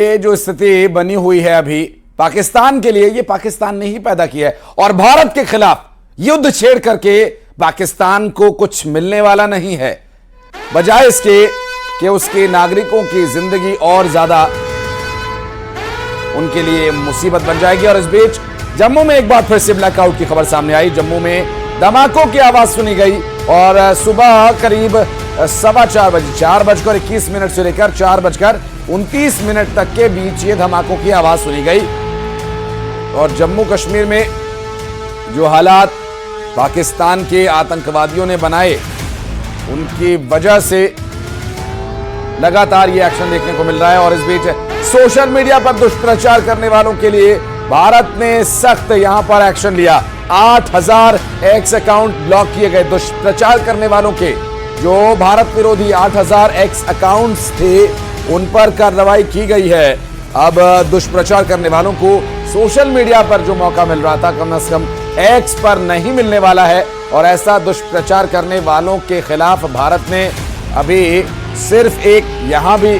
ये जो स्थिति बनी हुई है अभी पाकिस्तान के लिए, ये पाकिस्तान ने ही पैदा किया है और भारत के खिलाफ युद्ध छेड़ करके पाकिस्तान को कुछ मिलने वाला नहीं है, बजाय इसके कि उसके नागरिकों की जिंदगी और ज्यादा उनके लिए मुसीबत बन जाएगी। और इस बीच जम्मू में एक बार फिर से ब्लैकआउट की खबर सामने आई। जम्मू में धमाकों की आवाज सुनी गई और सुबह करीब 4:15 बजे 4:21 से लेकर 4:29 तक के बीच ये धमाकों की आवाज सुनी गई। और जम्मू कश्मीर में जो हालात पाकिस्तान के आतंकवादियों ने बनाए, उनकी वजह से लगातार ये एक्शन देखने को मिल रहा है। और इस बीच सोशल मीडिया पर दुष्प्रचार करने वालों के लिए भारत ने सख्त यहां पर एक्शन लिया। 8000 एक्स अकाउंट ब्लॉक किए गए। दुष्प्रचार करने वालों के जो भारत विरोधी 8000 एक्स अकाउंट्स थे, उन पर कार्रवाई की गई है। अब दुष्प्रचार करने वालों को सोशल मीडिया पर जो मौका मिल रहा था, कम से कम एक्स पर नहीं मिलने वाला है। और ऐसा दुष्प्रचार करने वालों के खिलाफ भारत ने अभी सिर्फ एक यहां भी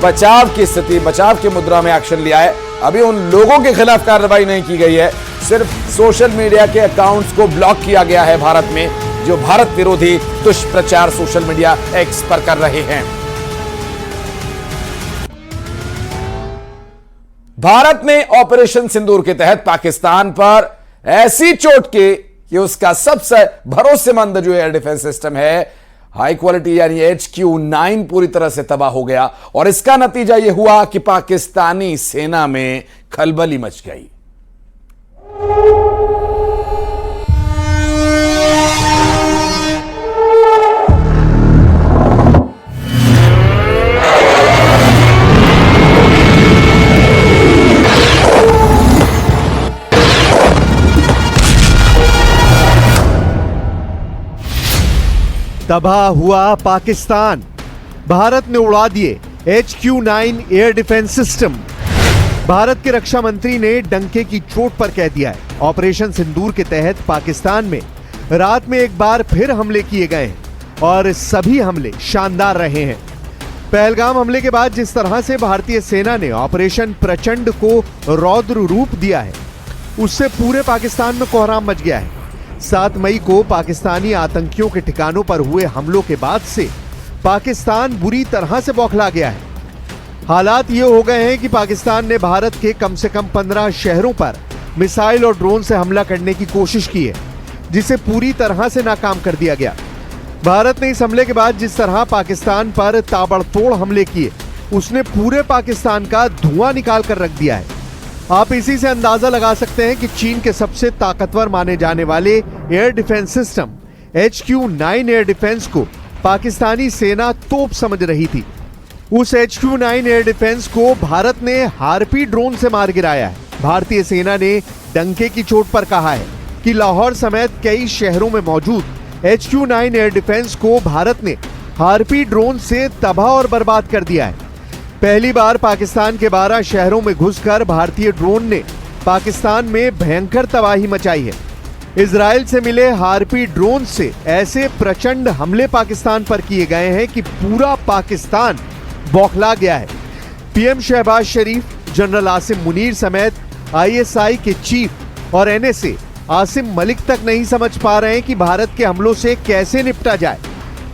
बचाव की स्थिति, बचाव की मुद्रा में एक्शन लिया है। अभी उन लोगों के खिलाफ कार्रवाई नहीं की गई है, सिर्फ सोशल मीडिया के अकाउंट्स को ब्लॉक किया गया है भारत में, जो भारत विरोधी दुष्प्रचार सोशल मीडिया एक्स पर कर रहे हैं। भारत ने ऑपरेशन सिंदूर के तहत पाकिस्तान पर ऐसी चोट की कि उसका सबसे भरोसेमंद जो एयर डिफेंस सिस्टम है, हाई क्वालिटी यानी HQ-9, पूरी तरह से तबाह हो गया। और इसका नतीजा यह हुआ कि पाकिस्तानी सेना में खलबली मच गई। तबाह हुआ पाकिस्तान। भारत ने उड़ा दिए HQ-9 air defence system. Bharat के रक्षा मंत्री ने डंके की चोट पर कह दिया है, ऑपरेशन सिंदूर के तहत पाकिस्तान में रात में एक बार फिर हमले किए गए हैं और सभी हमले शानदार रहे हैं। पहलगाम हमले के बाद जिस तरह से भारतीय सेना ने ऑपरेशन प्रचंड को रौद्र रूप दिया है, उससे पूरे पाकिस्तान में कोहराम मच गया है। 7 मई को पाकिस्तानी आतंकियों के ठिकानों पर हुए हमलों के बाद से पाकिस्तान बुरी तरह से बौखला गया है। हालात ये हो गए हैं कि पाकिस्तान ने भारत के कम से कम 15 शहरों पर मिसाइल और ड्रोन से हमला करने की कोशिश की है, जिसे पूरी तरह से नाकाम कर दिया गया। भारत ने इस हमले के बाद जिस तरह पाकिस्तान पर ताबड़तोड़ हमले किए, उसने पूरे पाकिस्तान का धुआं निकाल कर रख दिया है। आप इसी से अंदाजा लगा सकते हैं कि चीन के सबसे ताकतवर माने जाने वाले air defence system HQ-9 air defence को पाकिस्तानी सेना तोप समझ रही थी। उस HQ-9 एयर डिफेंस को भारत ने हार्पी ड्रोन से मार गिराया है। भारतीय सेना ने डंके की चोट पर कहा है कि लाहौर समेत कई शहरों में मौजूद HQ-9 एयर डिफेंस को भारत ने हार्पी ड्रोन से तबाह और बर्बाद कर दिया है। पहली बार पाकिस्तान के 12 शहरों में घुसकर भारतीय ड्रोन ने पाकिस्तान में भयंकर तबाही मचाई है। इजराइल से मिले हार्पी ड्रोन से ऐसे प्रचंड हमले पाकिस्तान पर किए गए हैं कि पूरा पाकिस्तान बौखला गया है। पीएम शहबाज शरीफ, जनरल आसिम मुनीर समेत ISI के चीफ और NSA आसिम मलिक तक नहीं समझ पा रहे हैं कि भारत के हमलों से कैसे निपटा जाए।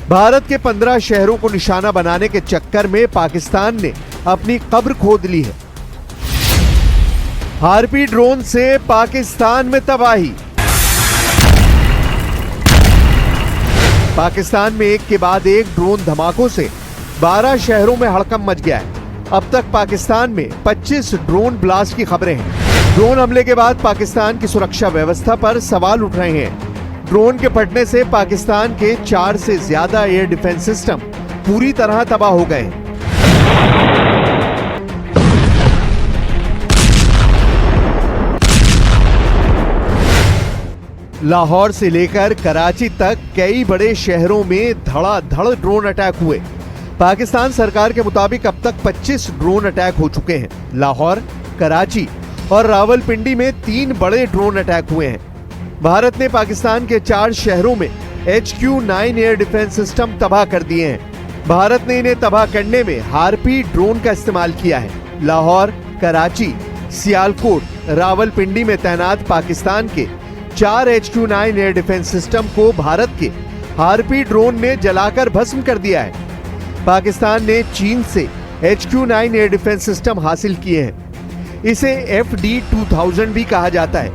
भारत के 15 शहरों को निशाना बनाने के चक्कर में पाकिस्तान ने अपनी कब्र खोद ली है। हार्पी ड्रोन से पाकिस्तान में तबाही। पाकिस्तान में एक के बाद एक ड्रोन धमाकों से 12 शहरों में हड़कंप मच गया है। अब तक पाकिस्तान में 25 ड्रोन ब्लास्ट की खबरें हैं। ड्रोन हमले के बाद पाकिस्तान की सुरक्षा व्यवस्था पर सवाल उठ रहे हैं। ड्रोन के फटने से पाकिस्तान के 4 से ज्यादा एयर डिफेंस सिस्टम पूरी तरह तबाह हो गए। लाहौर से लेकर कराची तक कई बड़े शहरों में धड़ाधड़ ड्रोन अटैक हुए। पाकिस्तान सरकार के मुताबिक अब तक 25 ड्रोन अटैक हो चुके हैं। लाहौर, कराची और रावलपिंडी में 3 बड़े ड्रोन अटैक हुए हैं। भारत ने पाकिस्तान के 4 शहरों में HQ-9 एयर डिफेंस सिस्टम तबाह कर दिए हैं। भारत ने इन्हें तबाह करने में हार्पी ड्रोन का इस्तेमाल किया है। लाहौर, कराची, सियालकोट, रावलपिंडी में तैनात पाकिस्तान के 4 HQ-9 एयर डिफेंस सिस्टम को भारत के हार्पी ड्रोन ने जलाकर भस्म कर दिया है। पाकिस्तान ने चीन से HQ-9 एयर डिफेंस सिस्टम हासिल किए हैं। इसे FD-2000 भी कहा जाता है।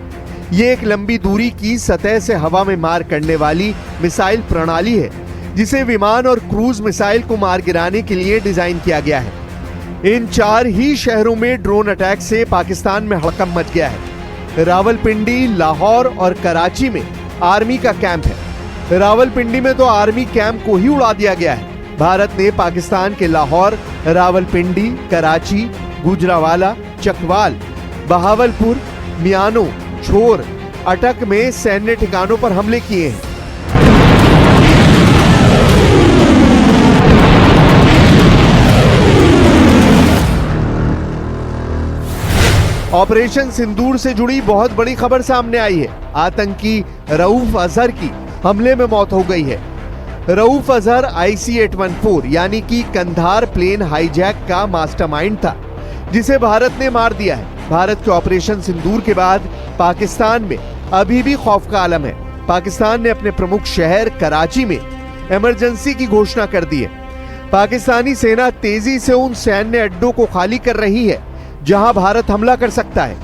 ये एक लंबी दूरी की सतह से हवा में मार करने वाली मिसाइल प्रणाली है, जिसे विमान और क्रूज मिसाइल को मार गिराने के लिए डिजाइन किया गया है। इन 4 ही शहरों में ड्रोन अटैक से पाकिस्तान में हड़कंप मच गया है। रावलपिंडी, लाहौर और कराची में आर्मी का कैंप है। रावलपिंडी में तो आर्मी कैंप को ही उड़ा दिया गया है। भारत ने पाकिस्तान के लाहौर, रावलपिंडी, कराची, गुजरावाला, चकवाल, बहावलपुर, मियानो, छोर, अटक में सैन्य ठिकानों पर हमले किए हैं। ऑपरेशन सिंदूर से जुड़ी बहुत बड़ी खबर सामने आई है। आतंकी रऊफ अजहर की हमले में मौत हो गई है। रऊफ अजहर IC-814 यानी कि कंधार प्लेन हाईजैक का मास्टरमाइंड था, जिसे भारत ने मार दिया है। भारत के ऑपरेशन सिंदूर के बाद पाकिस्तान में अभी भी खौफ का आलम है। पाकिस्तान ने अपने प्रमुख शहर कराची में इमरजेंसी की घोषणा कर दी है। पाकिस्तानी सेना तेजी से उन सैन्य अड्डों को खाली कर रही है जहां भारत हमला कर सकता है।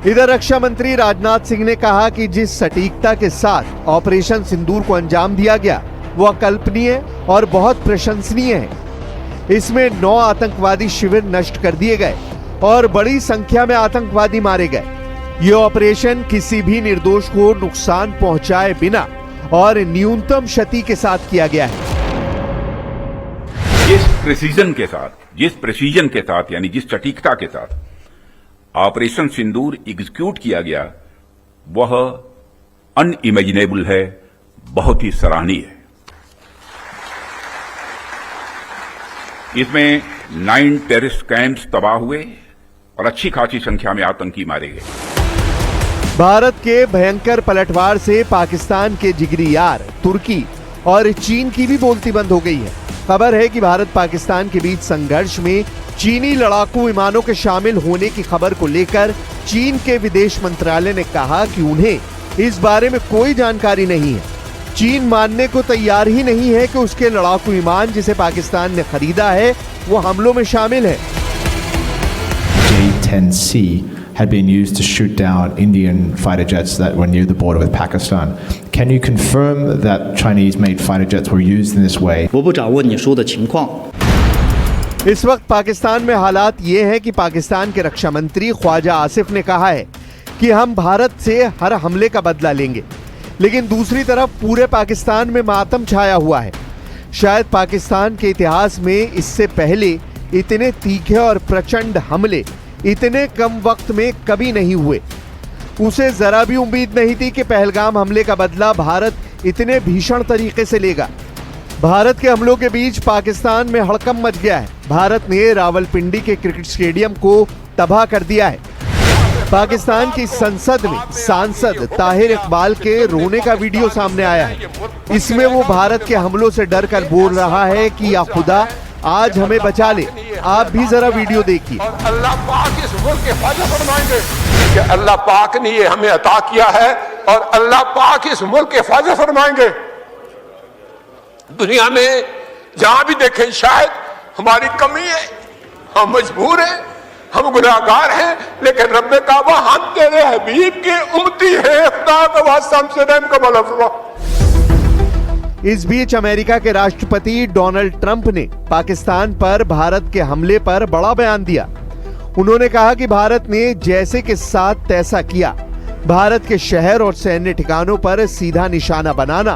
इधर रक्षा मंत्री राजनाथ सिंह ने कहा कि जिस सटीकता के साथ ऑपरेशन सिंदूर को अंजाम दिया गया वो अकल्पनीय और बहुत प्रशंसनीय है। इसमें 9 आतंकवादी शिविर नष्ट कर दिए गए और बड़ी संख्या में आतंकवादी मारे गए। ये ऑपरेशन किसी भी निर्दोष को नुकसान पहुंचाए बिना और न्यूनतम क्षति के साथ किया गया है। जिस प्रेसिजन के साथ यानी जिस सटीकता के साथ ऑपरेशन सिंदूर एग्जीक्यूट किया गया वह अनइमेजिनेबल है, बहुत ही सराहनीय है। इसमें 9 टेररिस्ट कैंप्स तबाह हुए और अच्छी खासी संख्या में आतंकी मारे गए। भारत के भयंकर पलटवार से पाकिस्तान के जिगरी यार तुर्की और चीन की भी बोलती बंद हो गई है। खबर है कि भारत पाकिस्तान के बीच संघर्ष में चीनी लड़ाकू विमानों के शामिल होने की खबर को लेकर चीन के विदेश मंत्रालय ने कहा कि उन्हें इस बारे में कोई जानकारी नहीं है। चीन मानने को तैयार ही नहीं है कि उसके लड़ाकू विमान जिसे पाकिस्तान ने खरीदा है वो हमलों में शामिल है। J-10C had been used to shoot down Indian fighter jets that were near the border with Pakistan. Can you confirm that Chinese-made fighter jets were used in this way? 我不掌握你说的情况。 इस वक्त पाकिस्तान में हालात ये हैं कि पाकिस्तान के रक्षा मंत्री ख्वाजा आसिफ ने कहा है कि हम भारत से हर हमले का बदला लेंगे, लेकिन दूसरी तरफ पूरे पाकिस्तान में मातम छाया हुआ है। शायद पाकिस्तान के इतिहास में इससे पहले इतने तीखे और प्रचंड हमले इतने कम वक्त में कभी नहीं हुए। उसे जरा भी उम्मीद नहीं थी कि पहलगाम हमले का बदला भारत इतने भीषण तरीके से लेगा। भारत के हमलों के बीच पाकिस्तान में हड़कंप मच गया है। भारत ने रावलपिंडी के क्रिकेट स्टेडियम को तबाह कर दिया है। पाकिस्तान की संसद में सांसद ताहिर इकबाल के रोने का वीडियो सामने आया है। इसमें वो भारत के हमलों से डर कर बोल रहा है कि या खुदा आज हमें बचा ले। आप भी जरा वीडियो देखिए। अल्लाह पाक इस मुल्क की हिफाजत फरमाएंगे कि अल्लाह पाक ने ये हमें अता किया है और अल्लाह पाक इस मुल्क की हिफाजत फरमाएंगे। दुनिया में जहां भी देखें शायद हमारी कमी है, हम मजबूर हैं, हम गुनाहगार हैं, लेकिन रब्बे काबा हम तेरे हबीब के उम्मती हैं, खुदा का वास्ता हमसे रहम का मौला फरमा। इस बीच अमेरिका के राष्ट्रपति डोनाल्ड ट्रंप ने पाकिस्तान पर भारत के हमले पर बड़ा बयान दिया। उन्होंने कहा कि भारत ने जैसे के साथ तैसा किया। भारत के शहर और सैन्य ठिकानों पर सीधा निशाना बनाना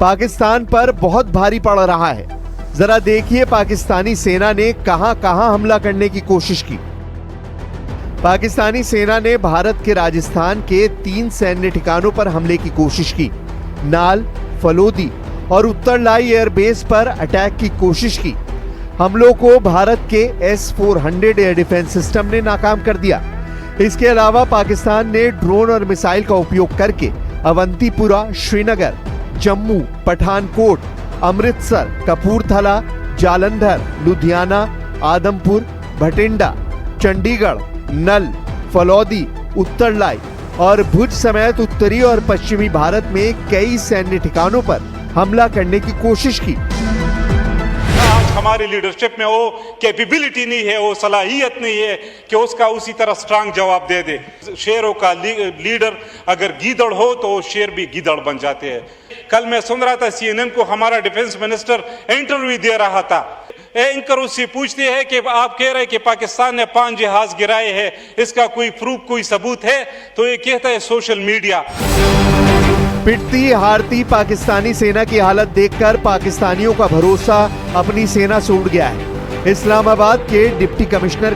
पाकिस्तान पर बहुत भारी पड़ रहा है। जरा देखिए पाकिस्तानी सेना ने कहां-कहां हमला करने की कोशिश की। पाकिस्तानी सेना ने भारत के राजस्थान के 3 सैन्य ठिकानों पर हमले की कोशिश की। नाल, फलोदी और उत्तरलाई एयरबेस पर अटैक की कोशिश की। हमलों को भारत के S-400 एयर डिफेंस सिस्टम ने नाकाम कर दिया। इसके अलावा पाकिस्तान ने ड्रोन और मिसाइल का उपयोग करके अवंतीपुरा, श्रीनगर, जम्मू, पठानकोट, अमृतसर, कपूरथला, जालंधर, लुधियाना, आदमपुर, भटिंडा, चंडीगढ़, नल, फलौदी, उत्तरलाई और भुज समेत उत्तरी और पश्चिमी भारत में कई सैन्य ठिकानों पर हमला करने की कोशिश की। आज हमारी लीडरशिप में वो कैपेबिलिटी नहीं है, वो सलाहियत नहीं है कि उसका उसी तरह स्ट्रांग जवाब दे दे। शेरों का लीडर अगर गीदड़ हो तो वो शेर भी गीदड़ बन जाते हैं। कल मैं सुन रहा था CNN को, हमारा डिफेंस मिनिस्टर इंटरव्यू दे रहा था। एंकर उससे पूछते हैं कि आप कह रहे हैं कि पाकिस्तान ने 5 जहाज गिराए हैं, इसका कोई प्रूफ, कोई सबूत है? तो ये कहता है सोशल मीडिया। पिटती हारती पाकिस्तानी सेना की हालत देखकर पाकिस्तानियों का भरोसा अपनी सेना से उड़ गया है। इस्लामाबाद के डिप्टी कमिश्नर